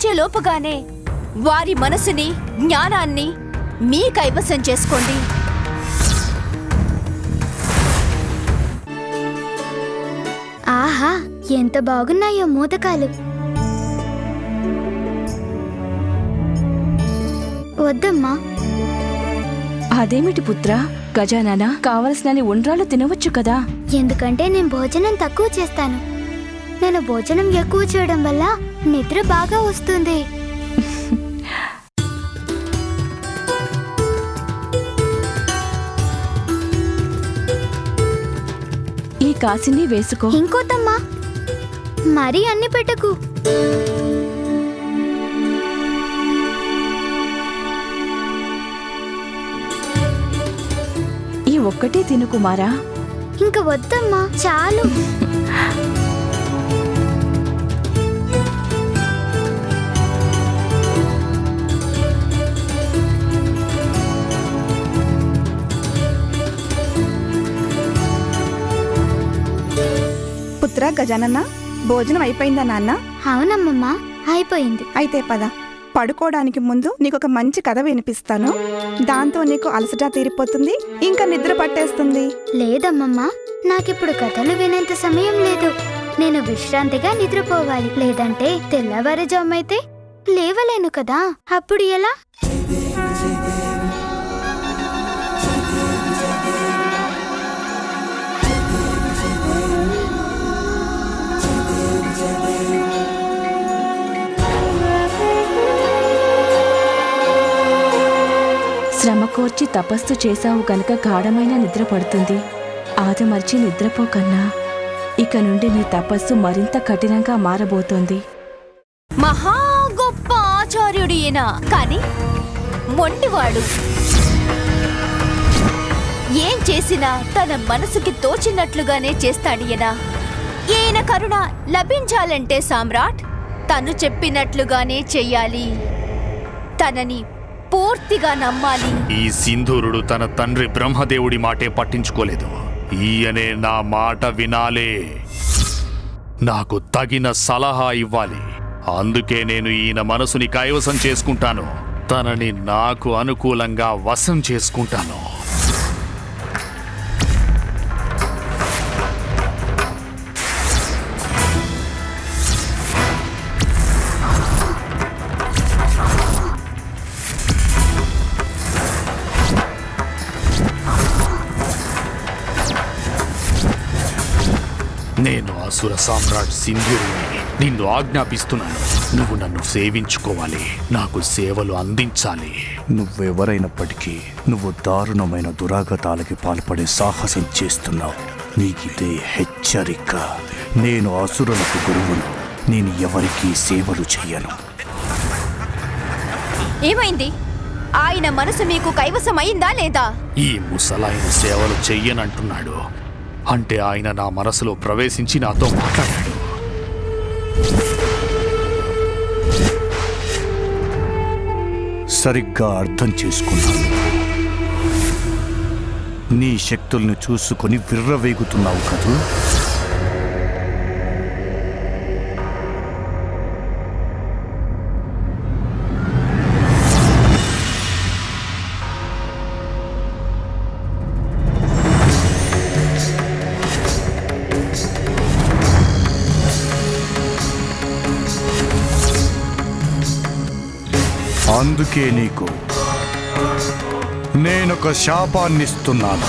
నిద్రించే లోపుగానే వారి మనసుని, జ్ఞానాన్ని మీ కైవసం చేసుకోండి. ఆహా, ఎంత బాగున్నాయో మోదకాలు. వద్దమ్మా. అదేమిటి పుత్రా? గజానన కావలసినన్ని ఉండ్రాలు తినవచ్చు కదా. ఎందుకంటే నేను భోజనం తక్కువ చేస్తాను. నేను భోజనం ఎక్కువ చేయడం వల్ల నిద్ర బాగా వస్తుంది. ఈ కాసిని వేసుకో. ఇంకోతమ్మా, మరీ అన్ని పెట్టకు. ఈ ఒక్కటే తిను కుమారా. ఇంక వద్దమ్మా, చాలు. పుత్ర గజానన్న, భోజనం అయిపోయిందా నాన్న? అవునమ్మమ్మా, అయిపోయింది. అయితే పద, పడుకోవడానికి ముందు నీకొక మంచి కథ వినిపిస్తాను. దాంతో నీకు అలసట తీరిపోతుంది, ఇంకా నిద్ర పట్టేస్తుంది. లేదమ్మమ్మా, నాకిప్పుడు కథలు వినేంత సమయం లేదు. నేను విశ్రాంతిగా నిద్రపోవాలి. లేదంటే తెల్లవారుజామైతే లేవలేను కదా. అప్పుడు ఎలా? శ్రమ కోర్చి తపస్సు చేశావు గనక గాఢమైన నిద్ర పడుతుంది. ఆదమర్చి నిద్రపోకన్నా ఇక నుండి నీ తపస్సు మరింత కఠినంగా మారబోతోంది. మహా గొప్ప ఆచార్యుడు ఈయన, కాని మొండివాడు. ఏం చేసినా తన మనసుకి తోచినట్లుగానే చేస్తాడియన. ఈయన కరుణ లభించాలంటే సామ్రాట్ తను చెప్పినట్లుగానే చెయ్యాలి. తనని పూర్తిగా నమ్మాలి. ఈ సింధూరుడు తన తండ్రి బ్రహ్మదేవుడి మాటే పట్టించుకోలేదు. ఈయనే నా మాట వినాలే, నాకు తగిన సలహా ఇవ్వాలి. అందుకే నేను ఈయన మనసుని కైవసం చేసుకుంటాను. తనని నాకు అనుకూలంగా వశం చేసుకుంటాను. నేను అసుర సామ్రాట్ సింధూరుని నిన్ను ఆజ్ఞాపిస్తున్నాను. నువ్వు నన్ను సేవించుకోవాలి, నాకు సేవలు అందించాలి. నువ్వెవరైనప్పటికీ నువ్వు దారుణమైన దురాగతాలకి పాల్పడే సాహసం చేస్తున్నావు. నీకిదే హెచ్చరిక. నేను అసురులకు గురువును. నేను ఎవరికీ సేవలు చెయ్యను. ఏమైంది? ఆయన మనసు మీకు కైవసమైందా లేదా? ఈ ముసలాయన సేవలు చెయ్యనంటున్నాడు. అంటే ఆయన నా మనసులో ప్రవేశించి నాతో మాట్లాడాడు. సరిగ్గా అర్థం చేసుకున్నాను. నీ శక్తుల్ని చూసుకొని విర్రవేగుతున్నావు కదూ. అందుకే నీకు నేనొక శాపాన్నిస్తున్నాను.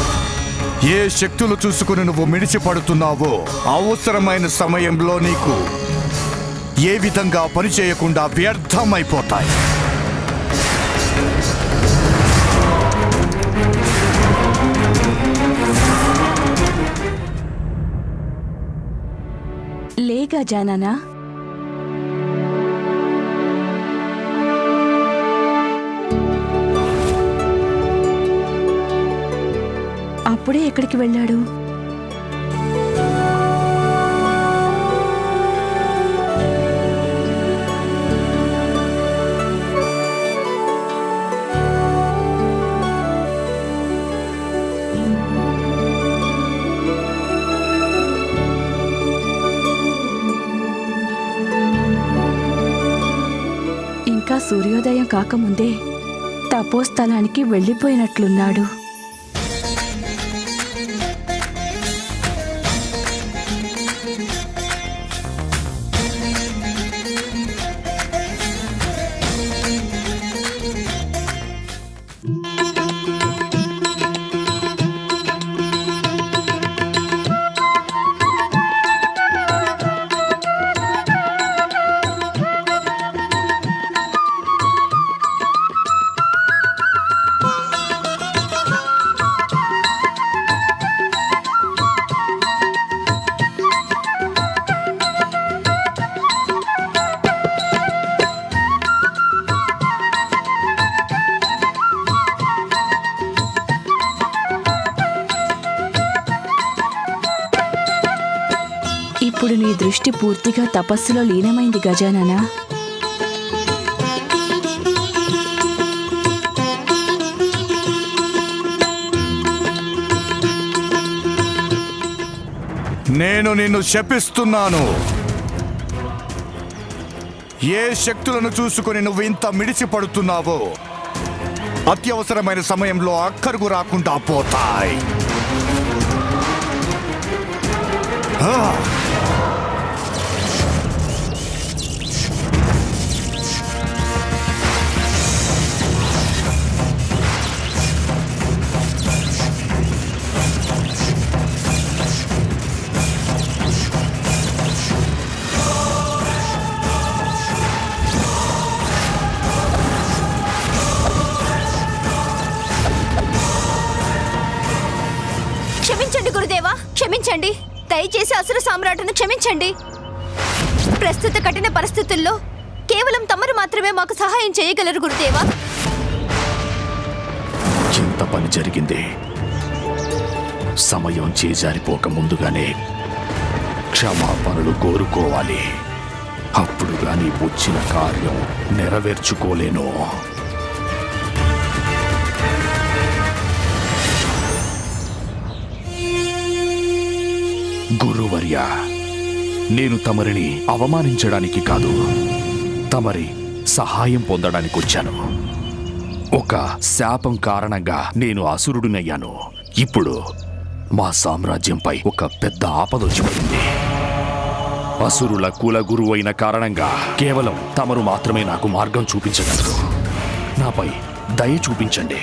ఏ శక్తులు చూసుకుని నువ్వు మిడిచిపడుతున్నావో అవసరమైన సమయంలో నీకు ఏ విధంగా పనిచేయకుండా వ్యర్థమైపోతాయి. లే గజానన. అప్పుడే ఎక్కడికి వెళ్ళాడు? సూర్యోదయం కాకముందే తపోస్థలానికి వెళ్ళిపోయినట్లున్నాడు. ఇప్పుడు నీ దృష్టి పూర్తిగా తపస్సులో లీనమైంది గజానన. నేను నిన్ను శపిస్తున్నాను. ఏ శక్తులను చూసుకొని నువ్వు ఇంత మిడిసి పడుతున్నావో అత్యవసరమైన సమయంలో అక్కరకు రాకుండా పోతాయి. క్షమించండి గురుదేవా, క్షమించండి. దయచేసి అసుర సామ్రాటును క్షమించండి. ప్రస్తుత కఠిన పరిస్థితుల్లో కేవలం తమరు మాత్రమే మాకు సహాయం చేయగలరు గురుదేవా. ఎంత పని జరిగింది. సమయం చేజారిపోక ముందుగానే క్షమాపణలు కోరుకోవాలి. అప్పుడు గాని వచ్చిన కార్యం నెరవేర్చుకోలేను. గురువర్య, నేను తమరిని అవమానించడానికి కాదు, తమరి సహాయం పొందడానికి వచ్చాను. ఒక శాపం కారణంగా నేను అసురుడినయ్యాను. ఇప్పుడు మా సామ్రాజ్యంపై ఒక పెద్ద ఆపదొచ్చి పడింది. అసురుల కుల గురువు అయిన కారణంగా కేవలం తమరు మాత్రమే నాకు మార్గం చూపించగలరు. నాపై దయ చూపించండి.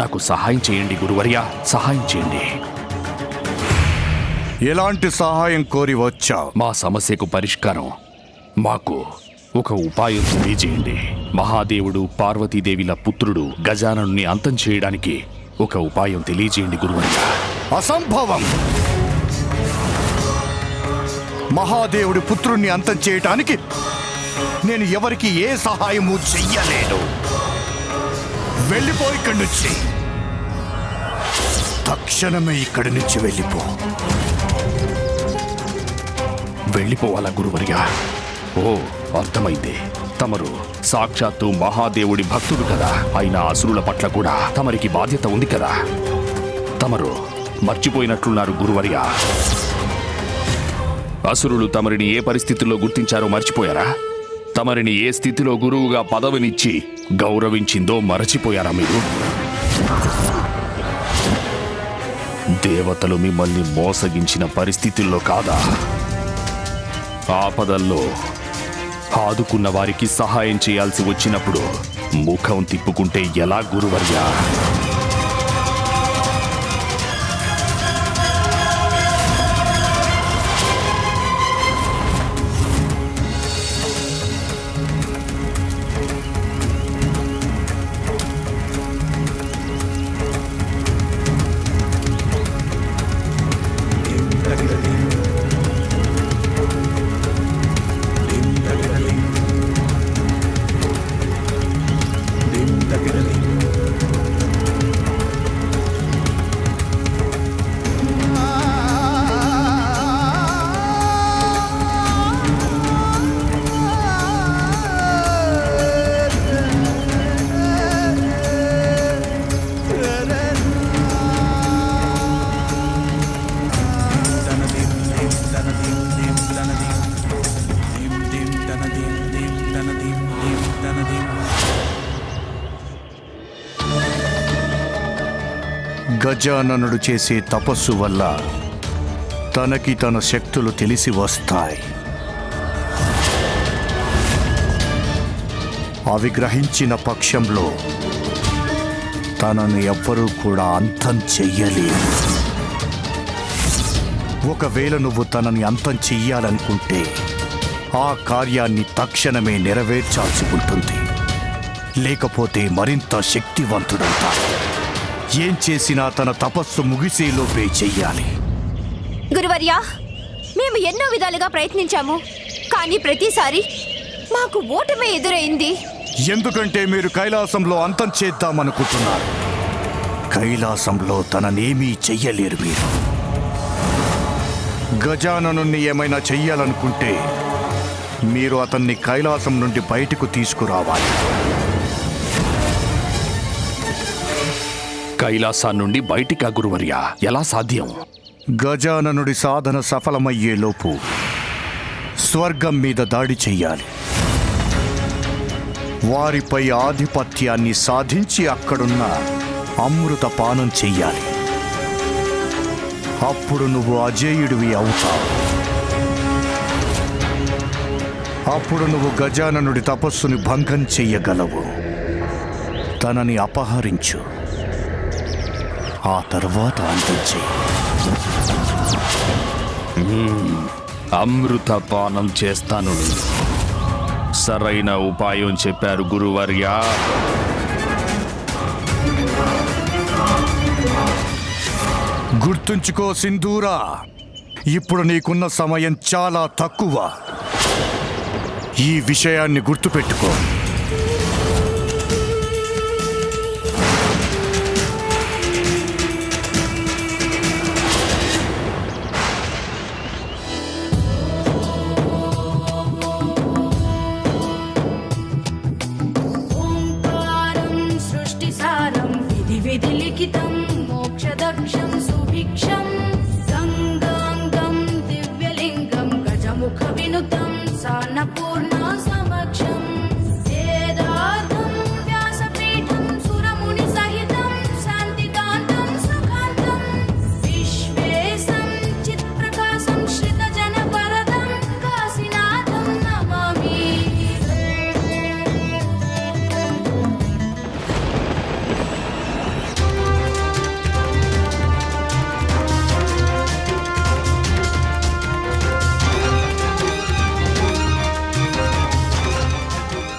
నాకు సహాయం చేయండి గురువర్య, సహాయం చేయండి. ఎలాంటి సహాయం కోరి వచ్చావు? మా సమస్యకు పరిష్కారం మాకు ఒక ఉపాయం తెలియజేయండి. మహాదేవుడు పార్వతీదేవిల పుత్రుడు గజాననుని అంతం చేయడానికి ఒక ఉపాయం తెలియజేయండి గురువర్య. అసంభవం! మహాదేవుడి పుత్రుణ్ణి అంతం చేయటానికి నేను ఎవరికి ఏ సహాయము చెయ్యలేను. వెళ్ళిపో ఇక్కడి నుంచి. తక్షణమే ఇక్కడి నుంచి వెళ్ళిపో. వెళ్ళిపోవాలా గురువర్య? ఓ, అర్థమైంది. తమరు సాక్షాత్తు మహాదేవుడి భక్తుడు కదా. అయినా అసురుల పట్ల కూడా తమరికి బాధ్యత ఉంది కదా. తమరు మర్చిపోయినట్లున్నారు గురువర్య. అసురులు తమరిని ఏ పరిస్థితుల్లో గుర్తించారో మర్చిపోయారా? తమరిని ఏ స్థితిలో గురువుగా పదవినిచ్చి గౌరవించిందో మరచిపోయారా మీరు? దేవతలు మిమ్మల్ని మోసగించిన పరిస్థితుల్లో కాదా? ఆపదల్లో ఆదుకున్న వారికి సహాయం చేయాల్సి వచ్చినప్పుడు ముఖం తిప్పుకుంటే ఎలా గురువర్య? గజాననుడు చేసే తపస్సు వల్ల తనకి తన శక్తులు తెలిసి వస్తాయి. అవి గ్రహించిన పక్షంలో తనను ఎవ్వరూ కూడా అంతం చెయ్యలేరు. ఒకవేళ నువ్వు తనని అంతం చెయ్యాలనుకుంటే ఆ కార్యాన్ని తక్షణమే నెరవేర్చాల్సి ఉంటుంది. లేకపోతే మరింత శక్తివంతుడంతా. ఏం చేసినా తన తపస్సు ముగిసేలోపే చెయ్యాలి. గురువర్యా, మేము ఎన్నో విధాలుగా ప్రయత్నించాము, కానీ ప్రతిసారి మాకు ఓటమే ఎదురైంది. ఎందుకంటే మీరు కైలాసంలో అంతం చేద్దామనుకుంటున్నారు. కైలాసంలో తననేమీ చెయ్యలేరు మీరు. గజాననుణ్ణి ఏమైనా చెయ్యాలనుకుంటే మీరు అతన్ని కైలాసం నుండి బయటకు తీసుకురావాలి. కైలాసా నుండి బయటికా గురువర్యా? ఎలా సాధ్యం? గజాననుడి సాధన సఫలమయ్యేలోపు స్వర్గం మీద దాడి చెయ్యాలి. వారిపై ఆధిపత్యాన్ని సాధించి అక్కడున్న అమృత పానం చెయ్యాలి. అప్పుడు నువ్వు అజేయుడివి అవుతావు. అప్పుడు నువ్వు గజాననుడి తపస్సుని భంగం చెయ్యగలవు. తనని అపహరించు. ఆ తర్వాత అంతం చెయ్యి. అమృత పానం చేస్తాను. సరైన ఉపాయం చెప్పారు గురువర్యా. గుర్తుంచుకో సింధూరా, ఇప్పుడు నీకున్న సమయం చాలా తక్కువ. ఈ విషయాన్ని గుర్తుపెట్టుకో. విధిలిఖితం మోక్షదక్షం సుభిక్షం గంగాంగం దివ్యలింగం గజముఖ వినుతం సాన్నపూర్ణ సమక్షం వేదార్థం వ్యాసపీఠం సురముని సహితం శాంతికాంతం సుఖాంతం విశ్వేశం చిత్ప్రకాశం శ్రితజన వరదం కాశీనాథం నమామి.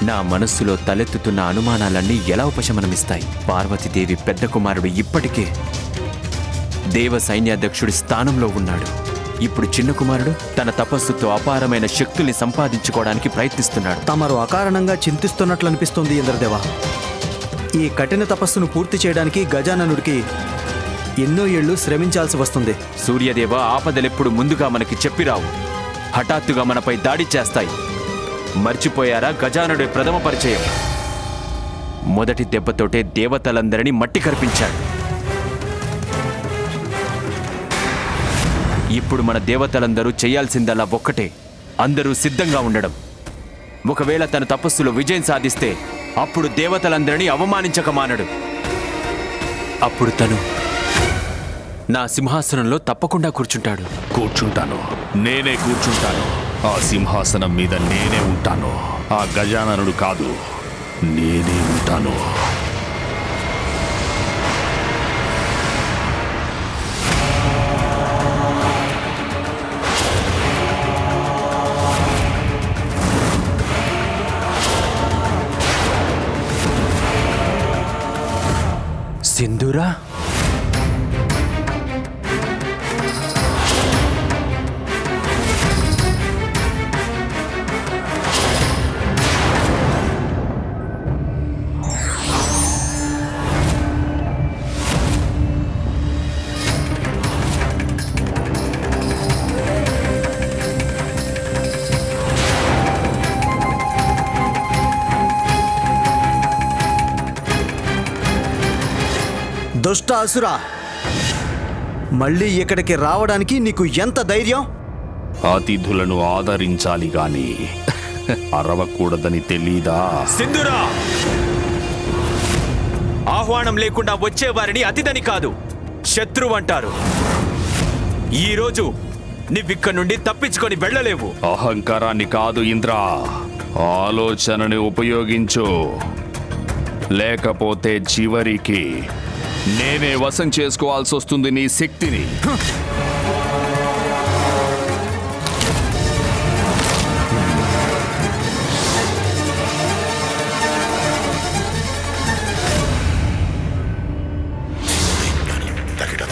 నా మనస్సులో తలెత్తుతున్న అనుమానాలన్నీ ఎలా ఉపశమనమిస్తాయి? పార్వతీదేవి పెద్ద కుమారుడు ఇప్పటికే దేవ సైన్యాధ్యక్షుడి స్థానంలో ఉన్నాడు. ఇప్పుడు చిన్న కుమారుడు తన తపస్సుతో అపారమైన శక్తుల్ని సంపాదించుకోవడానికి ప్రయత్నిస్తున్నాడు. తమరు అకారణంగా చింతిస్తున్నట్లు అనిపిస్తుంది ఇంద్రదేవ. ఈ కఠిన తపస్సును పూర్తి చేయడానికి గజాననుడికి ఎన్నో ఏళ్లు శ్రమించాల్సి వస్తుంది. సూర్యదేవ, ఆపదలెప్పుడు ముందుగా మనకి చెప్పిరావు. హఠాత్తుగా మనపై దాడి చేస్తాయి. మర్చిపోయారా గజానుడి ప్రథమ పరిచయం? మొదటి దెబ్బతోటే దేవతలందరినీ మట్టి కరిపించాడు. ఇప్పుడు మన దేవతలందరూ చేయాల్సిందల్లా ఒక్కటే, అందరూ సిద్ధంగా ఉండడం. ఒకవేళ తన తపస్సులో విజయం సాధిస్తే అప్పుడు దేవతలందరినీ అవమానించక మానడు. అప్పుడు తను నా సింహాసనంలో తప్పకుండా కూర్చుంటాడు. కూర్చుంటాను, నేనే కూర్చుంటాను. ఆ సింహాసనం మీద నేనే ఉంటాను. ఆ గజాననుడు కాదు, నేనే ఉంటాను. సింధూరా, దుష్ట అసురా, మళ్ళీ ఇక్కడికి రావడానికి నీకు ఎంత ధైర్యం? అతిథులను ఆదరించాలి గాని అరవకూడదని తెలీదా? సింధూరా, ఆహ్వానం లేకుండా వచ్చేవారిని అతిథని కాదు, శత్రువు అంటారు. ఈరోజు నువ్విక్కడి నుండి తప్పించుకొని వెళ్ళలేవు. అహంకారాన్ని కాదు ఇంద్ర, ఆలోచనని ఉపయోగించు. లేకపోతే చివరికి నేనే వశం చేసుకోవాల్సి వస్తుంది నీ శక్తిని. తగిట